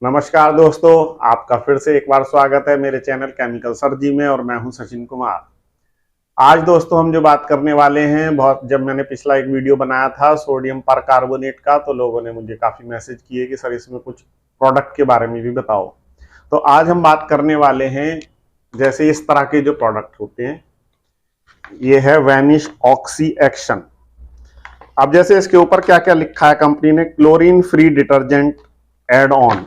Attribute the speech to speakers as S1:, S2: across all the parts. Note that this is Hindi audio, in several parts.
S1: नमस्कार दोस्तों, आपका फिर से एक बार स्वागत है मेरे चैनल केमिकल सर्जी में और मैं हूं सचिन कुमार। आज दोस्तों हम जो बात करने वाले हैं, जब मैंने पिछला एक वीडियो बनाया था सोडियम परकार्बोनेट का, तो लोगों ने मुझे काफ़ी मैसेज किए कि सर इसमें कुछ प्रोडक्ट के बारे में भी बताओ। तो आज हम बात करने वाले हैं जैसे इस तरह के जो प्रोडक्ट होते हैं, ये है वैनिश ऑक्सी एक्शन। अब जैसे इसके ऊपर क्या क्या लिखा है कंपनी ने, chlorine free detergent add on,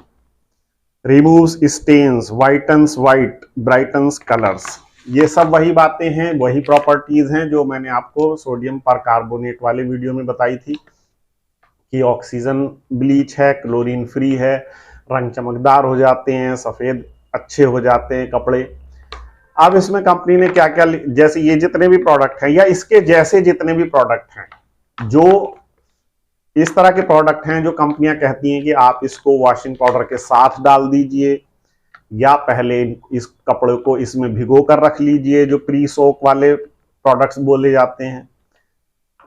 S1: removes stains, whitens white, brightens colours. ये सब वही बातें हैं, वही प्रॉपर्टीज हैं जो मैंने आपको सोडियम परकार्बोनेट वाले वीडियो में बताई थी कि ऑक्सीजन ब्लीच है, क्लोरीन फ्री है, रंग चमकदार हो जाते हैं, सफेद अच्छे हो जाते हैं कपड़े। अब इसमें कंपनी ने क्या क्या, जैसे ये जितने भी प्रोडक्ट हैं या इसके जैसे जितने भी प्रोडक्ट हैं, जो इस तरह के प्रोडक्ट हैं जो कंपनियां कहती हैं कि आप इसको वॉशिंग पाउडर के साथ डाल दीजिए या पहले इस कपड़े को इसमें भिगो कर रख लीजिए, जो प्री सोक वाले प्रोडक्ट्स बोले जाते हैं,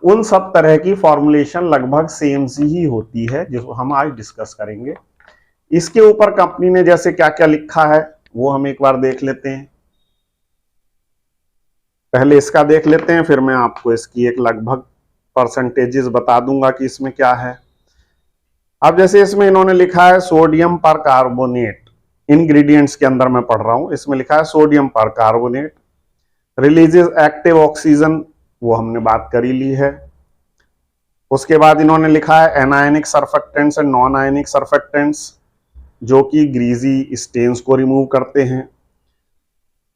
S1: उन सब तरह की फॉर्मुलेशन लगभग सेम सी ही होती है, जिसको हम आज डिस्कस करेंगे। इसके ऊपर कंपनी ने जैसे क्या क्या लिखा है वो हम एक बार देख लेते हैं। पहले इसका देख लेते हैं, फिर मैं आपको इसकी एक लगभग परसेंटेजेस बता दूंगा कि इसमें क्या है। अब जैसे इसमें इन्होंने लिखा है सोडियम परकार्बोनेट, इंग्रेडिएंट्स के अंदर मैं पढ़ रहा हूं, इसमें लिखा है सोडियम परकार्बोनेट रिलीजेस एक्टिव ऑक्सीजन, वो हमने बात कर ही ली है। उसके बाद इन्होंने लिखा है anionic surfactants and non ionic surfactants, जो कि ग्रीजी स्टेन्स को रिमूव करते हैं।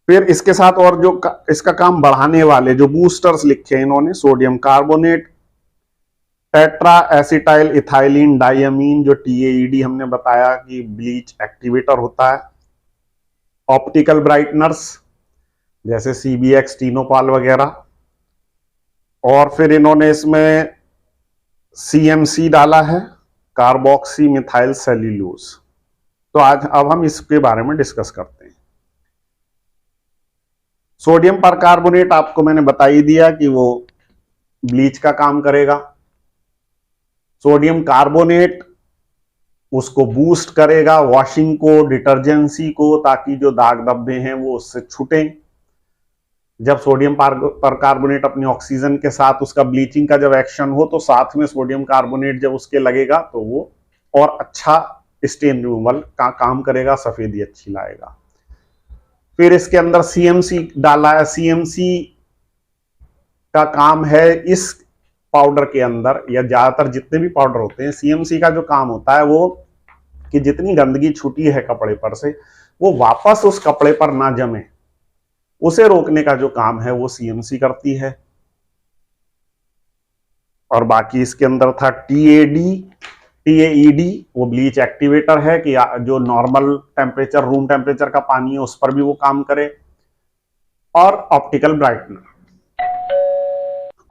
S1: फिर इसके साथ और जो इसका काम बढ़ाने वाले जो बूस्टर्स लिखे हैं इन्होंने, sodium carbonate, tetra acetyl ethylene diamine, जो TAED हमने बताया कि ब्लीच एक्टिवेटर होता है, ऑप्टिकल ब्राइटनर्स जैसे CBX टीनोपाल वगैरह, और फिर इन्होंने इसमें CMC डाला है, कार्बोक्सी मिथाइल सेल्यूलोज। तो आज अब हम इसके बारे में डिस्कस करते हैं। सोडियम परकार्बोनेट आपको मैंने बता ही दिया कि वो ब्लीच का काम करेगा। सोडियम कार्बोनेट उसको बूस्ट करेगा, वॉशिंग को, डिटर्जेंसी को, ताकि जो दाग धब्बे हैं वो उससे छूटें। जब सोडियम परकार्बोनेट अपनी ऑक्सीजन के साथ उसका ब्लीचिंग का जब एक्शन हो, तो साथ में सोडियम कार्बोनेट जब उसके लगेगा तो वो और अच्छा स्टेन रिमूवल का काम करेगा, सफेदी अच्छी लाएगा। फिर इसके अंदर CMC डाला है। CMC का काम है इस पाउडर के अंदर, या ज्यादातर जितने भी पाउडर होते हैं, CMC का जो काम होता है वो कि जितनी गंदगी छूटी है कपड़े पर से वो वापस उस कपड़े पर ना जमे, उसे रोकने का जो काम है वो CMC करती है। और बाकी इसके अंदर था TAED, वो ब्लीच एक्टिवेटर है कि जो नॉर्मल टेम्परेचर, रूम टेम्परेचर का पानी है उस पर भी वो काम करे, और ऑप्टिकल ब्राइटनर।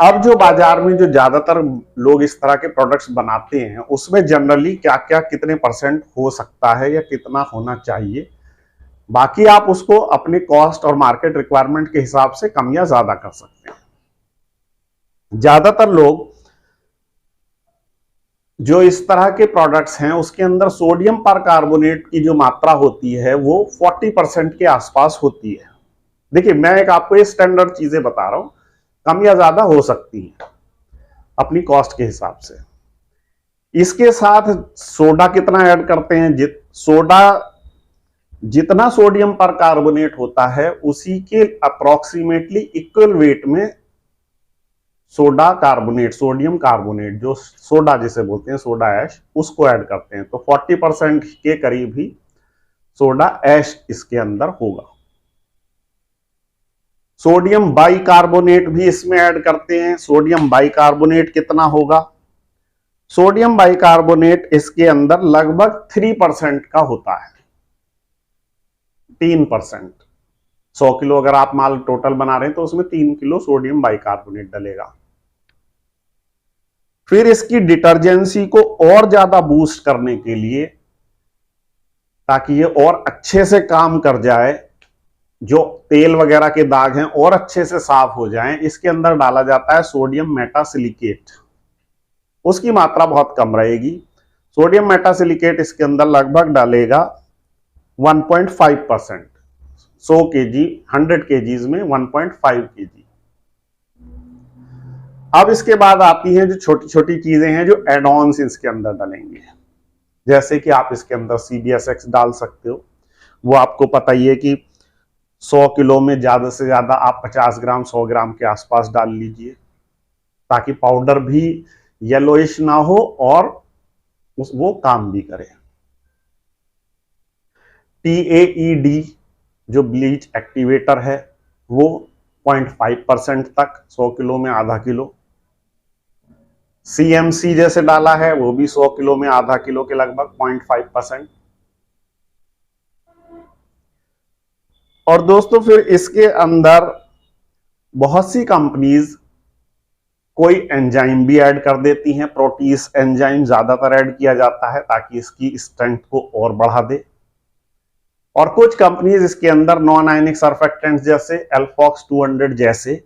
S1: अब जो बाजार में जो ज्यादातर लोग इस तरह के प्रोडक्ट्स बनाते हैं, उसमें जनरली क्या क्या कितने परसेंट हो सकता है या कितना होना चाहिए, बाकी आप उसको अपने कॉस्ट और मार्केट रिक्वायरमेंट के हिसाब से कम या ज्यादा कर सकते हैं। ज्यादातर लोग जो इस तरह के प्रोडक्ट्स हैं उसके अंदर सोडियम परकार्बोनेट की जो मात्रा होती है वो 40% के आसपास होती है। देखिए, मैं एक आपको ये स्टैंडर्ड चीजें बता रहा हूं, कम या ज्यादा हो सकती है अपनी कॉस्ट के हिसाब से। इसके साथ सोडा कितना ऐड करते हैं, सोडा जितना सोडियम परकार्बोनेट होता है उसी के अप्रोक्सीमेटली इक्वल वेट में सोडा कार्बोनेट, सोडियम कार्बोनेट, जो सोडा जिसे बोलते हैं, सोडा ऐश, उसको ऐड करते हैं। तो 40% के करीब ही सोडा ऐश इसके अंदर होगा। सोडियम बाइकार्बोनेट भी इसमें ऐड करते हैं। सोडियम बाइकार्बोनेट कितना होगा? सोडियम बाइकार्बोनेट इसके अंदर लगभग 3% का होता है, 3%। 100 किलो अगर आप माल टोटल बना रहे हैं तो उसमें 3 किलो सोडियम बाइकार्बोनेट डलेगा। फिर इसकी डिटर्जेंसी को और ज्यादा बूस्ट करने के लिए, ताकि ये और अच्छे से काम कर जाए, जो तेल वगैरह के दाग हैं और अच्छे से साफ हो जाएं, इसके अंदर डाला जाता है सोडियम मेटासिलिकेट। उसकी मात्रा बहुत कम रहेगी। सोडियम मेटासिलिकेट इसके अंदर लगभग डालेगा 1.5%। 100 kg 100 kgs में 1.5 kg। अब इसके बाद आती हैं जो छोटी छोटी चीजें हैं जो एड ऑन्स इसके अंदर डालेंगे, जैसे कि आप इसके अंदर CBSX डाल सकते हो। वो आपको पता ही है कि 100 किलो में ज्यादा से ज्यादा आप 50 ग्राम 100 ग्राम के आसपास डाल लीजिए, ताकि पाउडर भी येलोइश ना हो और वो काम भी करे। TAED जो ब्लीच एक्टिवेटर है वो 0.5% तक 100 किलो में आधा किलो। CMC जैसे डाला है वो भी 100 किलो में आधा किलो के लगभग 0.5%। और दोस्तों फिर इसके अंदर बहुत सी कंपनीज कोई एंजाइम भी ऐड कर देती हैं। प्रोटीज एंजाइम ज्यादातर ऐड किया जाता है ताकि इसकी स्ट्रेंथ को और बढ़ा दे। और कुछ कंपनीज इसके अंदर नॉन आयनिक सर्फेक्टेंट्स जैसे एल्फॉक्स 200 जैसे,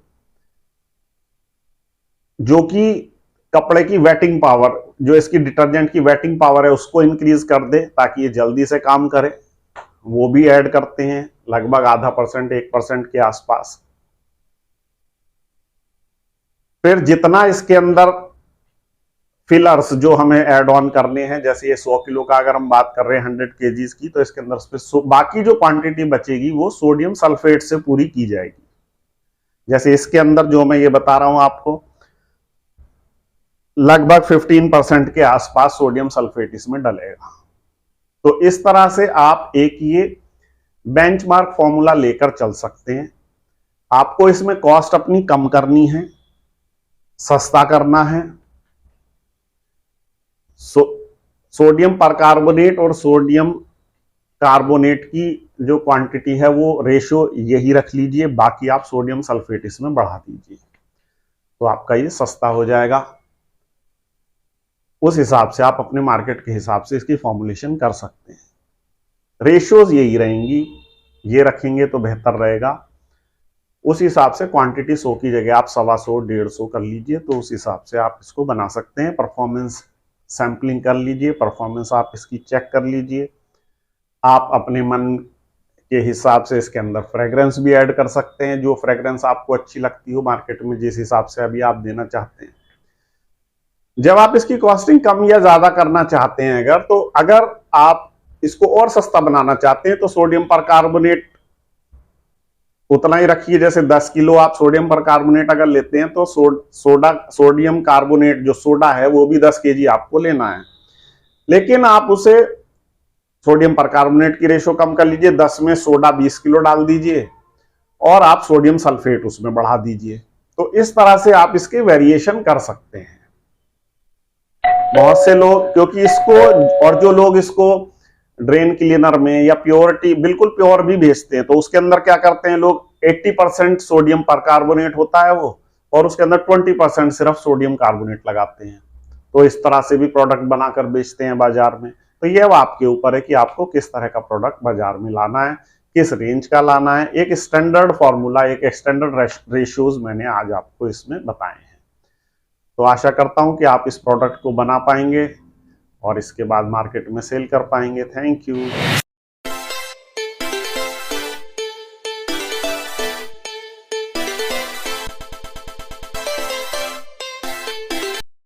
S1: जो कि कपड़े की वेटिंग पावर, जो इसकी डिटर्जेंट की वेटिंग पावर है उसको इंक्रीज कर दे ताकि ये जल्दी से काम करे, वो भी ऐड करते हैं लगभग 0.5% 1% के आसपास। फिर जितना इसके अंदर फिलर्स जो हमें ऐड ऑन करने हैं, जैसे ये 100 किलो का अगर हम बात कर रहे हैं 100 kgs की, तो इसके अंदर बाकी जो क्वांटिटी बचेगी वो सोडियम सल्फेट से पूरी की जाएगी। जैसे इसके अंदर जो मैं ये बता रहा हूं आपको, लगभग 15% के आसपास सोडियम सल्फेट इसमें डलेगा। तो इस तरह से आप एक ये बेंचमार्क फॉर्मूला लेकर चल सकते हैं। आपको इसमें कॉस्ट अपनी कम करनी है, सस्ता करना है। सोडियम परकार्बोनेट और सोडियम कार्बोनेट की जो क्वांटिटी है वो रेशियो यही रख लीजिए, बाकी आप सोडियम सल्फेट इसमें बढ़ा दीजिए, तो आपका ये सस्ता हो जाएगा। उस हिसाब से आप अपने मार्केट के हिसाब से इसकी फॉर्मुलेशन कर सकते हैं। रेशियोज यही रहेंगी, ये रखेंगे तो बेहतर रहेगा। उस हिसाब से क्वांटिटी 100 की जगह आप 125 150 कर लीजिए, तो उस हिसाब से आप इसको बना सकते हैं। परफॉर्मेंस सैंपलिंग कर लीजिए, परफॉर्मेंस आप इसकी चेक कर लीजिए। आप अपने मन के हिसाब से इसके अंदर फ्रेग्रेंस भी ऐड कर सकते हैं, जो फ्रेग्रेंस आपको अच्छी लगती हो मार्केट में, जिस हिसाब से अभी आप देना चाहते हैं। जब आप इसकी कॉस्टिंग कम या ज्यादा करना चाहते हैं अगर, तो अगर आप इसको और सस्ता बनाना चाहते हैं तो सोडियम परकार्बोनेट उतना ही रखिए। जैसे 10 किलो आप सोडियम परकार्बोनेट अगर लेते हैं तो सोडियम कार्बोनेट जो सोडा है वो भी 10 kg आपको लेना है, लेकिन आप उसे सोडियम परकार्बोनेट की रेशो कम कर लीजिए, 10 में सोडा 20 किलो डाल दीजिए और आप सोडियम सल्फेट उसमें बढ़ा दीजिए। तो इस तरह से आप इसके वेरिएशन कर सकते हैं। बहुत से लोग, क्योंकि इसको, और जो लोग इसको ड्रेन क्लीनर में या प्योरिटी बिल्कुल प्योर भी भेजते हैं, तो उसके अंदर क्या करते हैं लोग, 80% सोडियम परकार्बोनेट होता है वो, और उसके अंदर 20% सिर्फ सोडियम कार्बोनेट लगाते हैं। तो इस तरह से भी प्रोडक्ट बनाकर बेचते हैं बाजार में। तो ये आपके ऊपर है कि आपको किस तरह का प्रोडक्ट बाजार में लाना है, किस रेंज का लाना है। एक स्टैंडर्ड फॉर्मूला, एक स्टैंडर्ड रेशियोज मैंने आज आपको इसमें बताए हैं। तो आशा करता हूं कि आप इस प्रोडक्ट को बना पाएंगे और इसके बाद मार्केट में सेल कर पाएंगे। Thank you.